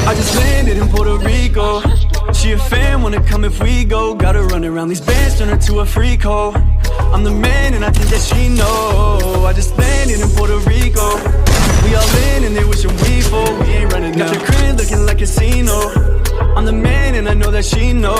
I just landed in Puerto Rico. She a fan, wanna come if we go. Gotta run around these bands, turn her to a freak hoe. I'm the man and I think that she know. I just landed in Puerto Rico. We all in and they wishing we full. We ain't running now. Got your crib looking like a casino. I'm the man and I know that she knows.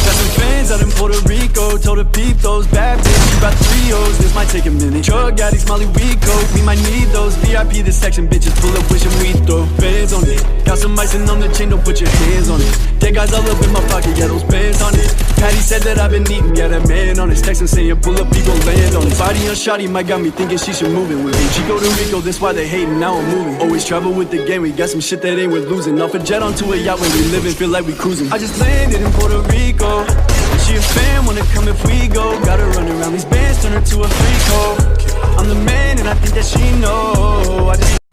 Got some fans out in Puerto Rico. Told her peep those bad bitch. You got 3 O's, this might take a minute. Drug addicts, Molly, we go. We might need those VIP, this section bitches pull up wishing we throw fans on it. Got some icing on the chain, don't put your hands on it. Dead guys all up in my pocket, yeah, those bands on it. Patty said that I've been eating, yeah, that man on it. Texting saying pull up, we gon' land on it. Body on shawty might got me thinking she should move it with me. She go to Rico, that's why they hating, now I'm moving. Always travel with the game, we got some shit that ain't worth losing. Off a jet onto a yacht when we living, feel like we cruising. I just landed in Puerto Rico. She a fan, wanna come if we go. Gotta run around these bands, turn her to a freak hoe. I'm the man and I think that she know. I just